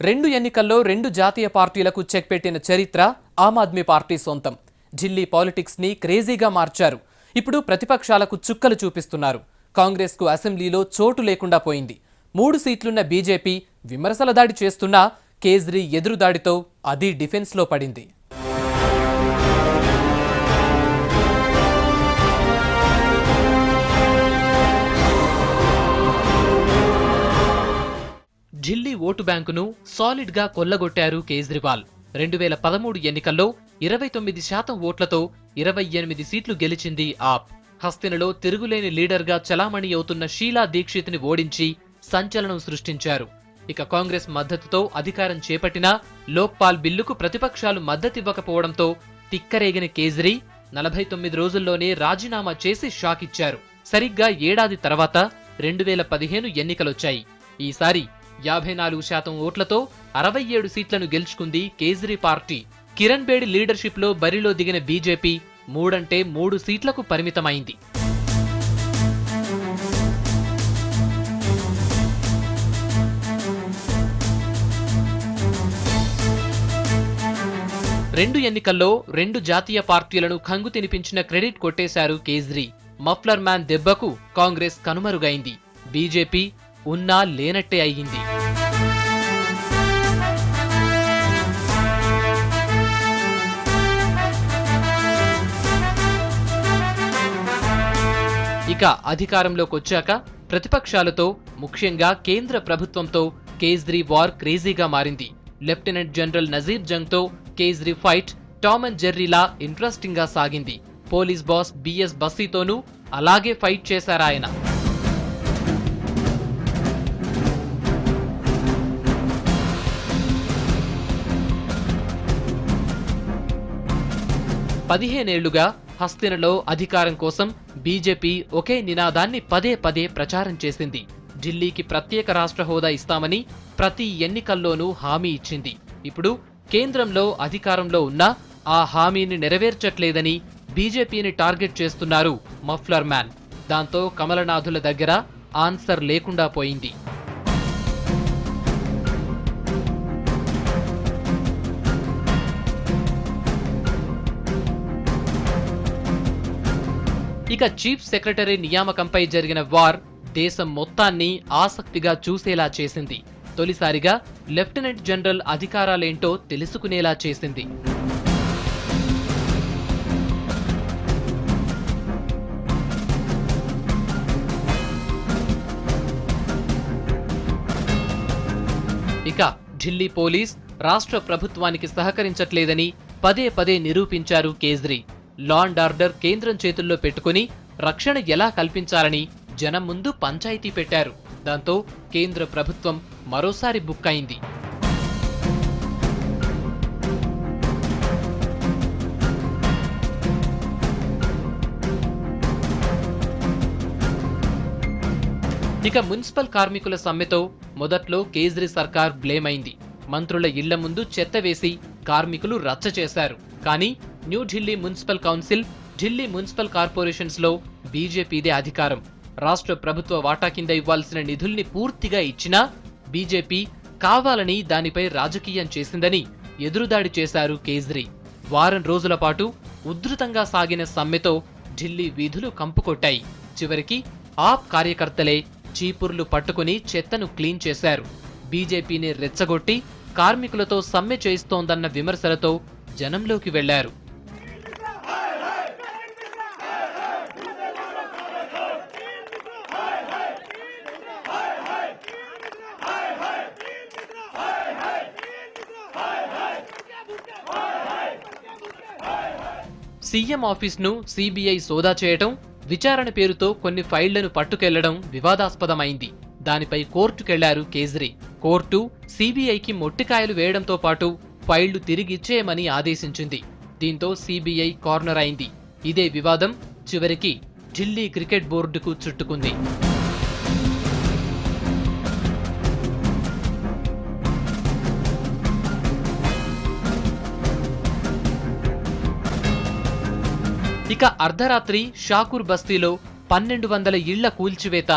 రెండు ఎన్నికల్లో రెండు జాతీయ పార్టీలకు చెక్ పెట్టిన చరిత్ర ఆమ్ ఆద్మీ పార్టీ సొంతం. ఢిల్లీ పాలిటిక్స్ ని క్రేజీగా మార్చారు. ఇప్పుడు ప్రతిపక్షాలకు చుక్కలు చూపిస్తున్నారు. కాంగ్రెస్కు అసెంబ్లీలో చోటు లేకుండా పోయింది. 3 సీట్లున్న బీజేపీ విమర్శల దాడి చేస్తున్నా కేజ్రీ ఎదురుదాడితో అది డిఫెన్స్లో పడింది. ఢిల్లీ ఓటు బ్యాంకును సాలిడ్ గా కొల్లగొట్టారు కేజ్రీవాల్. 2013 ఎన్నికల్లో 29% ఓట్లతో 28 సీట్లు గెలిచింది ఆప్. హస్తినలో తిరుగులేని లీడర్ గా చలామణి అవుతున్న షీలా దీక్షిత్ ని ఓడించి సంచలనం సృష్టించారు. ఇక కాంగ్రెస్ మద్దతుతో అధికారం చేపట్టినా లోక్పాల్ బిల్లుకు ప్రతిపక్షాలు మద్దతివ్వకపోవడంతో తిక్కరేగిన కేజ్రీ 49 రోజుల్లోనే రాజీనామా చేసి షాక్ ఇచ్చారు. సరిగ్గా ఏడాది తర్వాత 2015 ఎన్నికలొచ్చాయి. ఈసారి 54% ఓట్లతో 67 సీట్లను గెలుచుకుంది కేజ్రీ పార్టీ. కిరణ్ బేడి లీడర్షిప్ లో బరిలో దిగిన బీజేపీ 3 సీట్లకు పరిమితమైంది. రెండు ఎన్నికల్లో రెండు జాతీయ పార్టీలను ఖంగు తినిపించిన క్రెడిట్ కొట్టేశారు కేజ్రీ. మఫ్లర్ మ్యాన్ దెబ్బకు కాంగ్రెస్ కనుమరుగైంది. బీజేపీ ఉన్నా లేనట్టే అయ్యింది. ఇక అధికారంలోకొచ్చాక ప్రతిపక్షాలతో, ముఖ్యంగా కేంద్ర ప్రభుత్వంతో కేజ్రీ వార్ క్రేజీగా మారింది. లెఫ్టినెంట్ జనరల్ నజీర్ జంగ్తో కేజ్రీ ఫైట్ టామ్ అండ్ జెర్రీలా ఇంట్రెస్టింగ్ గా సాగింది. పోలీస్ బాస్ బిఎస్ బస్సీతోనూ అలాగే ఫైట్ చేశారాయన. పదిహేనేళ్లుగా హస్తినలో అధికారం కోసం బీజేపీ ఒకే నినాదాన్ని పదే ప్రచారం చేసింది. ఢిల్లీకి ప్రత్యేక రాష్ట్ర హోదా ఇస్తామని ప్రతి ఎన్నికల్లోనూ హామీ ఇచ్చింది. ఇప్పుడు కేంద్రంలో అధికారంలో ఉన్నా ఆ హామీని నెరవేర్చట్లేదని బీజేపీని టార్గెట్ చేస్తున్నారు మఫ్లర్ మ్యాన్. దాంతో కమలనాథుల దగ్గర ఆన్సర్ లేకుండా పోయింది. ఇక చీఫ్ సెక్రటరీ నియామకంపై జరిగిన వార్ దేశం మొత్తాన్ని ఆసక్తిగా చూసేలా చేసింది. తొలిసారిగా లెఫ్టినెంట్ జనరల్ అధికారాలేంటో తెలుసుకునేలా చేసింది. ఇక ఢిల్లీ పోలీస్ రాష్ట్ర ప్రభుత్వానికి సహకరించట్లేదని పదే నిరూపించారు కేజ్రీ. లా అండ్ ఆర్డర్ కేంద్రం చేతుల్లో పెట్టుకుని రక్షణ ఎలా కల్పించాలని జనం ముందు పంచాయతీ పెట్టారు. దాంతో కేంద్ర ప్రభుత్వం మరోసారి బుక్ అయింది. ఇక మున్సిపల్ కార్మికుల సమ్మెతో మొదట్లో కేజ్రీ సర్కార్ బ్లేమ్ అయింది. మంత్రుల ఇళ్ల ముందు చెత్త వేసి కార్మికులు రచ్చ చేశారు. కానీ New Delhi municipal council, Delhi municipal corporations లో బీజేపీదే అధికారం. రాష్ట్ర ప్రభుత్వ వాటా కింద ఇవ్వాల్సిన నిధుల్ని పూర్తిగా ఇచ్చినా బీజేపీ కావాలని దానిపై రాజకీయం చేసిందని ఎదురుదాడి చేశారు కేజ్రీ. వారం రోజుల పాటు ఉధృతంగా సాగిన సమ్మెతో ఢిల్లీ వీధులు కంపుకొట్టాయి. చివరికి ఆప్ కార్యకర్తలే చీపుర్లు పట్టుకుని చెత్తను క్లీన్ చేశారు. బీజేపీని రెచ్చగొట్టి కార్మికులతో సమ్మె చేయిస్తోందన్న విమర్శలతో జనంలోకి వెళ్లారు. సీఎం ఆఫీస్ను సీబీఐ సోదా చేయటం, విచారణ పేరుతో కొన్ని ఫైళ్లను పట్టుకెళ్లడం వివాదాస్పదమైంది. దానిపై కోర్టుకెళ్లారు కేజ్రీ. కోర్టు సీబీఐకి మొట్టికాయలు వేయడంతో పాటు ఫైళ్లు తిరిగిచ్చేయమని ఆదేశించింది. దీంతో సీబీఐ కార్నర్ అయింది. ఇదే వివాదం చివరికి ఢిల్లీ క్రికెట్ బోర్డుకు చుట్టుకుంది. ఇక అర్ధరాత్రి షాకూర్ బస్తీలో 1200 ఇళ్ల కూల్చివేత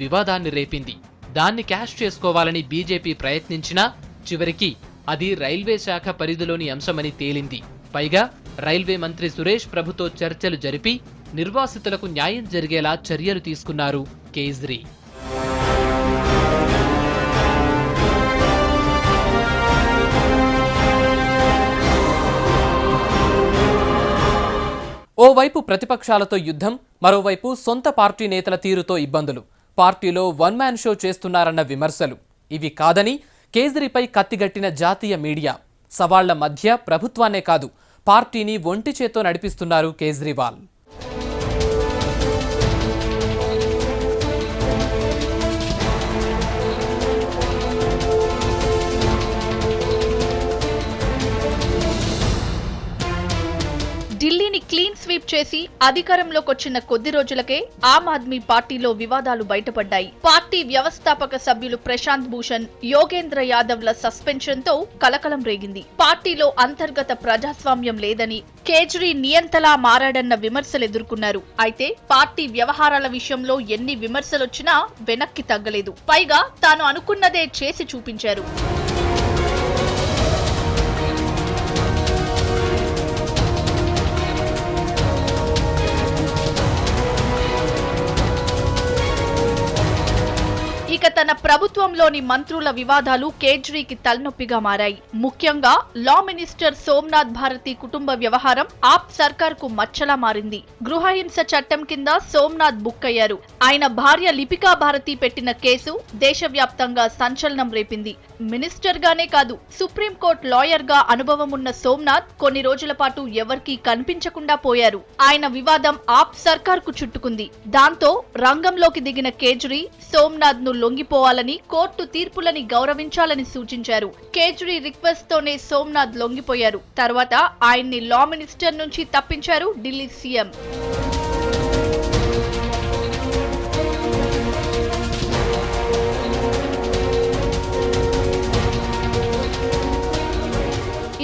వివాదాన్ని రేపింది. దాన్ని క్యాష్ చేసుకోవాలని బీజేపీ ప్రయత్నించినా చివరికి అది రైల్వే శాఖ పరిధిలోని అంశమని తేలింది. పైగా రైల్వే మంత్రి సురేష్ ప్రభుతో చర్చలు జరిపి నిర్వాసితులకు న్యాయం జరిగేలా చర్యలు తీసుకున్నారు కేజ్రీ. ఓవైపు ప్రతిపక్షాలతో యుద్ధం, మరోవైపు సొంత పార్టీ నేతల తీరుతో ఇబ్బందులు, పార్టీలో వన్ మ్యాన్ షో చేస్తున్నారన్న విమర్శలు. ఇవి కాదని కేజ్రీపై కత్తిగట్టిన జాతీయ మీడియా. సవాళ్ల మధ్య ప్రభుత్వాన్నే కాదు, పార్టీని ఒంటి చేత్తో నడిపిస్తున్నారు కేజ్రీవాల్. ఢిల్లీని క్లీన్ స్వీప్ చేసి అధికారంలోకి వచ్చిన కొద్ది రోజులకే ఆమ్ ఆద్మీ పార్టీలో వివాదాలు బయటపడ్డాయి. పార్టీ వ్యవస్థాపక సభ్యులు ప్రశాంత్ భూషణ్, యోగేంద్ర యాదవ్ల సస్పెన్షన్ తో కలకలం రేగింది. పార్టీలో అంతర్గత ప్రజాస్వామ్యం లేదని, కేజ్రీ నియంతలా మారాడన్న విమర్శలు ఎదుర్కొన్నారు. అయితే పార్టీ వ్యవహారాల విషయంలో ఎన్ని విమర్శలొచ్చినా వెనక్కి తగ్గలేదు. పైగా తాను అనుకున్నదే చేసి చూపించారు. ఇక తన ప్రభుత్వంలోని మంత్రుల వివాదాలు కేజ్రీకి తలనొప్పిగా మారాయి. ముఖ్యంగా లా మినిస్టర్ సోమ్నాథ్ భారతి కుటుంబ వ్యవహారం ఆప్ సర్కార్ కు మచ్చలా మారింది. గృహహింస చట్టం కింద సోమ్నాథ్ బుక్ అయ్యారు. ఆయన భార్య లిపికా భారతి పెట్టిన కేసు దేశవ్యాప్తంగా సంచలనం రేపింది. మినిస్టర్ గానే కాదు, సుప్రీంకోర్టు లాయర్ గా అనుభవం ఉన్న సోమ్నాథ్ కొన్ని రోజుల పాటు ఎవరికీ కనిపించకుండా పోయారు. ఆయన వివాదం ఆప్ సర్కార్ కు చుట్టుకుంది. దాంతో రంగంలోకి దిగిన కేజ్రీ సోమ్నాథ్ ను లొంగిపోవాలని, కోర్టు తీర్పులని గౌరవించాలని సూచించారు. కేజ్రీ రిక్వెస్ట్ తోనే సోమ్నాథ్ లొంగిపోయారు. తర్వాత ఆయన్ని లా మినిస్టర్ నుంచి తప్పించారు ఢిల్లీ సీఎం.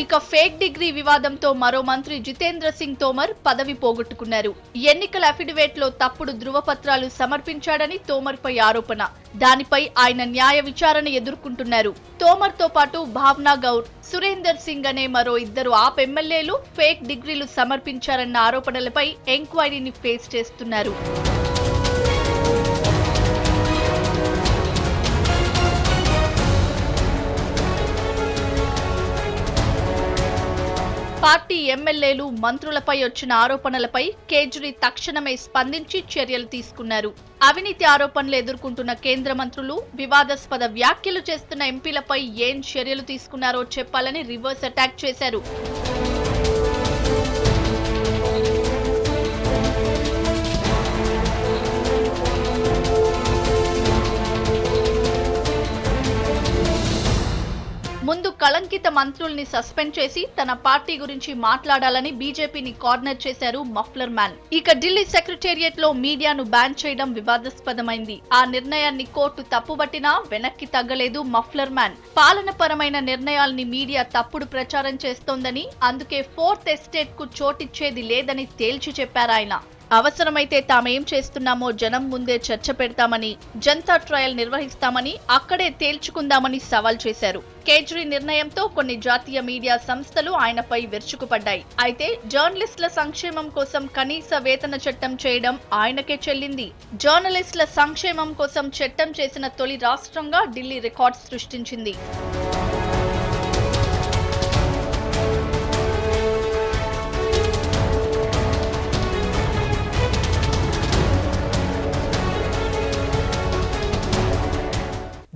ఇక ఫేక్ డిగ్రీ వివాదంతో మరో మంత్రి జితేంద్ర సింగ్ తోమర్ పదవి పోగొట్టుకున్నారు. ఎన్నికల అఫిడవిట్ లో తప్పుడు ధృవపత్రాలు సమర్పించాడని తోమర్ పై ఆరోపణ. దానిపై ఆయన న్యాయ విచారణ ఎదుర్కొంటున్నారు. తోమర్ తో పాటు భావనా గౌర్, సురేందర్ సింగ్ అనే మరో ఇద్దరు ఆప్ ఎమ్మెల్యేలు ఫేక్ డిగ్రీలు సమర్పించారన్న ఆరోపణలపై ఎంక్వైరీని ఫేస్ చేస్తున్నారు. పార్టీ ఎమ్మెల్యేలు, మంత్రులపై వచ్చిన ఆరోపణలపై కేజ్రీ తక్షణమే స్పందించి చర్యలు తీసుకున్నారు. అవినీతి ఆరోపణలు ఎదుర్కొంటున్న కేంద్ర మంత్రులు, వివాదాస్పద వ్యాఖ్యలు చేస్తున్న ఎంపీలపై ఏం చర్యలు తీసుకున్నారో చెప్పాలని రివర్స్ అటాక్ చేశారు. ముందు కళంకిత మంత్రుల్ని సస్పెండ్ చేసి తన పార్టీ గురించి మాట్లాడాలని బీజేపీని కార్నర్ చేశారు మఫ్లర్ మ్యాన్. ఇక ఢిల్లీ సెక్రటేరియట్ లో మీడియాను బ్యాన్ చేయడం వివాదాస్పదమైంది. ఆ నిర్ణయాన్ని కోర్టు తప్పుబట్టినా వెనక్కి తగ్గలేదు మఫ్లర్ మ్యాన్. పాలనపరమైన నిర్ణయాల్ని మీడియా తప్పుడు ప్రచారం చేస్తోందని, అందుకే ఫోర్త్ ఎస్టేట్ కు చోటిచ్చేది లేదని తేల్చి చెప్పారాయన. అవసరమైతే తామేం చేస్తున్నామో జనం ముందే చర్చ పెడతామని, జనతా ట్రయల్ నిర్వహిస్తామని, అక్కడే తేల్చుకుందామని సవాల్ చేశారు. కేజ్రీ నిర్ణయంతో కొన్ని జాతీయ మీడియా సంస్థలు ఆయనపై విరుచుకుపడ్డాయి. అయితే జర్నలిస్టుల సంక్షేమం కోసం కనీస వేతన చట్టం చేయడం ఆయనకే చెల్లింది. జర్నలిస్టుల సంక్షేమం కోసం చట్టం చేసిన తొలి రాష్ట్రంగా ఢిల్లీ రికార్డ్ సృష్టించింది.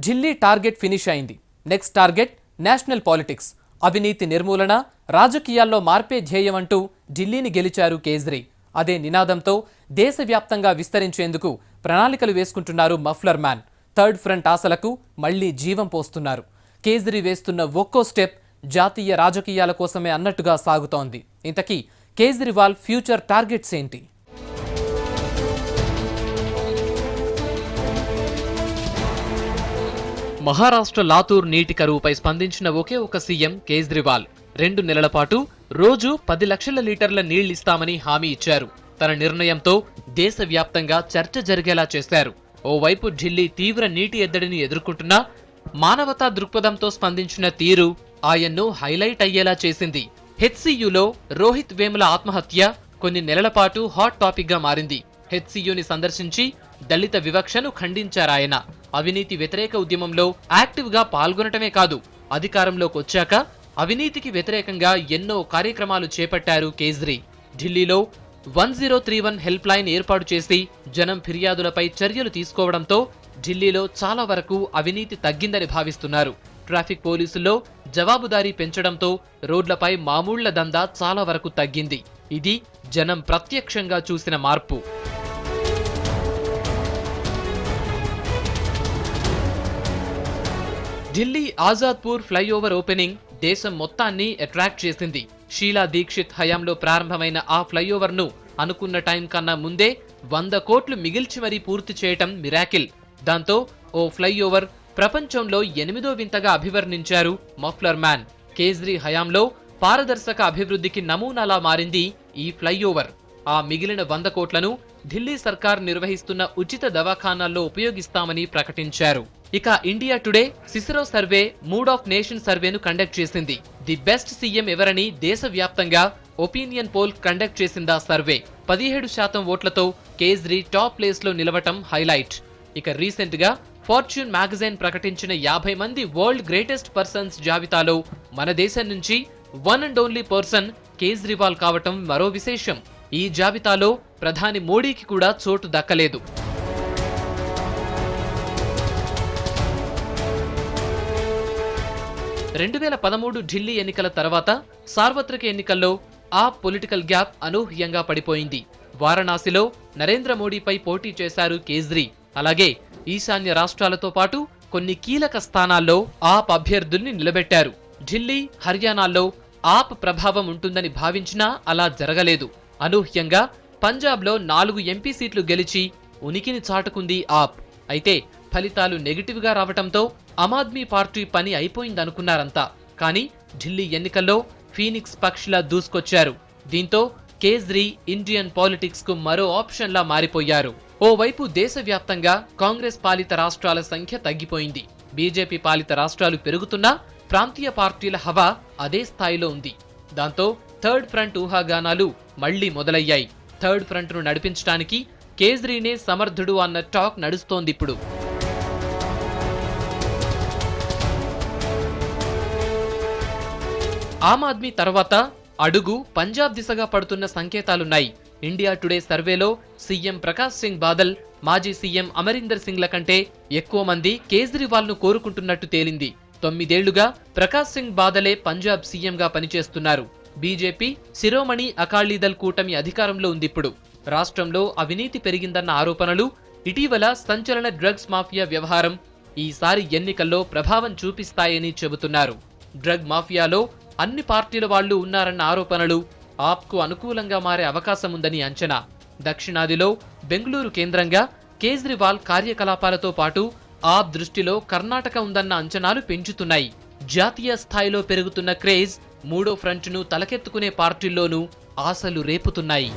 ఢిల్లీ టార్గెట్ ఫినిష్ అయింది. Next target national politics. అవినీతి నిర్మూలన, రాజకీయాల్లో మార్పే ధ్యేయం అంటూ ఢిల్లీని గెలిచారు కేజ్రీ. అదే నినాదంతో దేశవ్యాప్తంగా విస్తరించేందుకు ప్రణాళికలు వేసుకుంటున్నారు మఫ్లర్ మ్యాన్. థర్డ్ ఫ్రంట్ ఆశలకు మళ్లీ జీవం పోస్తున్నారు. కేజ్రీ వేస్తున్న ఒక్కో స్టెప్ జాతీయ రాజకీయాల కోసమే అన్నట్టుగా సాగుతోంది. ఇంతకీ కేజ్రీవాల్ ఫ్యూచర్ టార్గెట్స్ ఏంటి? మహారాష్ట్ర లాతూర్ నీటి కరువుపై స్పందించిన ఒకే ఒక సీఎం కేజ్రీవాల్. 2 నెలల పాటు రోజు 10 లక్షల లీటర్ల నీళ్లిస్తామని హామీ ఇచ్చారు. తన నిర్ణయంతో దేశవ్యాప్తంగా చర్చ జరిగేలా చేశారు. ఓవైపు ఢిల్లీ తీవ్ర నీటి ఎద్దడిని ఎదుర్కొంటున్నా మానవతా దృక్పథంతో స్పందించిన తీరు ఆయన్ను హైలైట్ అయ్యేలా చేసింది. హెచ్సియులో రోహిత్ వేముల ఆత్మహత్య కొన్ని నెలల పాటు హాట్ టాపిక్ గా మారింది. హెచ్సియుని సందర్శించి దళిత వివక్షను ఖండించారాయన. అవినీతి వ్యతిరేక ఉద్యమంలో యాక్టివ్ గా పాల్గొనటమే కాదు, అధికారంలోకి వచ్చాక అవినీతికి వ్యతిరేకంగా ఎన్నో కార్యక్రమాలు చేపట్టారు కేజ్రీ. ఢిల్లీలో 1031 హెల్ప్ లైన్ ఏర్పాటు చేసి జనం ఫిర్యాదులపై చర్యలు తీసుకోవడంతో ఢిల్లీలో చాలా వరకు అవినీతి తగ్గిందని భావిస్తున్నారు. ట్రాఫిక్ పోలీసుల్లో జవాబుదారీ పెంచడంతో రోడ్లపై మామూళ్ల దందా చాలా వరకు తగ్గింది. ఇది జనం ప్రత్యక్షంగా చూసిన మార్పు. ఢిల్లీ ఆజాద్పూర్ ఫ్లైఓవర్ ఓపెనింగ్ దేశం మొత్తాన్ని అట్రాక్ట్ చేసింది. షీలా దీక్షిత్ హయాంలో ప్రారంభమైన ఆ ఫ్లైఓవర్ ను అనుకున్న టైం కన్నా ముందే 100 కోట్లు మిగిల్చి మరీ పూర్తి చేయటం మిరాకిల్. దాంతో ఓ ఫ్లైఓవర్ ప్రపంచంలో 8వ వింతగా అభివర్ణించారు మఫ్లర్ మ్యాన్. కేజ్రీ హయాంలో పారదర్శక అభివృద్ధికి నమూనాలా మారింది ఈ ఫ్లైఓవర్. ఆ మిగిలిన 100 కోట్లను ఢిల్లీ సర్కార్ నిర్వహిస్తున్న ఉచిత దవాఖానాల్లో ఉపయోగిస్తామని ప్రకటించారు. ఇక India today సిసిరో survey mood of nation సర్వేను కండక్ట్ చేసింది. ది బెస్ట్ సీఎం ఎవరని దేశవ్యాప్తంగా ఒపీనియన్ పోల్ కండక్ట్ చేసిందా సర్వే. 17% ఓట్లతో కేజ్రీ టాప్ ప్లేస్ లో నిలవటం హైలైట్. ఇక రీసెంట్ గా ఫార్చ్యూన్ మ్యాగజైన్ ప్రకటించిన 50 మంది వరల్డ్ గ్రేటెస్ట్ పర్సన్స్ జాబితాలో మన దేశం నుంచి one and only person Kejriwal కావటం మరో విశేషం. ఈ జాబితాలో ప్రధాని మోడీకి కూడా చోటు దక్కలేదు. 2013 ఢిల్లీ ఎన్నికల తర్వాత సార్వత్రిక ఎన్నికల్లో ఆ పొలిటికల్ గ్యాప్ అనూహ్యంగా పడిపోయింది. వారణాసిలో నరేంద్ర మోడీపై పోటీ చేశారు కేజ్రీ. అలాగే ఈశాన్య రాష్ట్రాలతో పాటు కొన్ని కీలక స్థానాల్లో ఆప్ అభ్యర్థుల్ని నిలబెట్టారు. ఢిల్లీ, హర్యానాల్లో ఆప్ ప్రభావం ఉంటుందని భావించినా అలా జరగలేదు. అనూహ్యంగా పంజాబ్లో 4 ఎంపీ సీట్లు గెలిచి ఉనికిని చాటుకుంది ఆప్. అయితే ఫలితాలు నెగిటివ్ గా రావటంతో ఆమ్ ఆద్మీ పార్టీ పని అయిపోయిందనుకున్నారంతా. కానీ ఢిల్లీ ఎన్నికల్లో ఫీనిక్స్ పక్షిలా దూసుకొచ్చారు. దీంతో కేజ్రీ ఇండియన్ పాలిటిక్స్ కు మరో ఆప్షన్లా మారిపోయారు. ఓవైపు దేశవ్యాప్తంగా కాంగ్రెస్ పాలిత రాష్ట్రాల సంఖ్య తగ్గిపోయింది. బీజేపీ పాలిత రాష్ట్రాలు పెరుగుతున్నా ప్రాంతీయ పార్టీల హవా అదే స్థాయిలో ఉంది. దాంతో థర్డ్ ఫ్రంట్ ఊహాగానాలు మళ్లీ మొదలయ్యాయి. థర్డ్ ఫ్రంట్ ను నడిపించడానికి కేజ్రీనే సమర్థుడు అన్న టాక్ నడుస్తోందిప్పుడు. ఆమ్ ఆద్మీ తర్వాత అడుగు పంజాబ్ దిశగా పడుతున్న సంకేతాలున్నాయి. ఇండియా టుడే సర్వేలో సీఎం ప్రకాష్ సింగ్ బాదల్, మాజీ సీఎం అమరీందర్ సింగ్ల కంటే ఎక్కువ మంది కేజ్రీవాల్ ను కోరుకుంటున్నట్టు తేలింది. 9 ఏళ్లుగా ప్రకాష్ సింగ్ బాదలే పంజాబ్ సీఎంగా పనిచేస్తున్నారు. బీజేపీ శిరోమణి అకాలీదళ్ కూటమి అధికారంలో ఉందిప్పుడు. రాష్ట్రంలో అవినీతి పెరిగిందన్న ఆరోపణలు, ఇటీవల సంచలన డ్రగ్స్ మాఫియా వ్యవహారం ఈసారి ఎన్నికల్లో ప్రభావం చూపిస్తాయని చెబుతున్నారు. డ్రగ్ మాఫియాలో అన్ని పార్టీల వాళ్లు ఉన్నారన్న ఆరోపణలు ఆప్కు అనుకూలంగా మారే అవకాశముందని అంచనా. దక్షిణాదిలో బెంగళూరు కేంద్రంగా కేజ్రీవాల్ కార్యకలాపాలతో పాటు ఆప్ దృష్టిలో కర్ణాటక ఉందన్న అంచనాలు పెంచుతున్నాయి. జాతీయ స్థాయిలో పెరుగుతున్న క్రేజ్ మూడో ఫ్రంట్ను తలకెత్తుకునే పార్టీల్లోనూ ఆశలు రేపుతున్నాయి.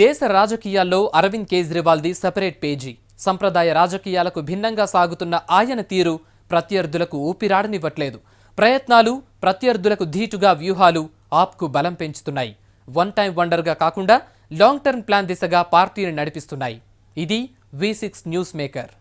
దేశ రాజకీయాల్లో అరవింద్ కేజ్రీవాల్ది సెపరేట్ పేజీ. సంప్రదాయ రాజకీయాలకు భిన్నంగా సాగుతున్న ఆయన తీరు ప్రత్యర్థులకు ఊపిరాడనివ్వట్లేదు. ప్రయత్నాలు, ప్రత్యర్థులకు ధీటుగా వ్యూహాలు ఆప్కు బలం పెంచుతున్నాయి. వన్ టైం వండర్గా కాకుండా లాంగ్ టర్మ్ ప్లాన్ దిశగా పార్టీని నడిపిస్తున్నాయి. ఇది V6 న్యూస్ మేకర్.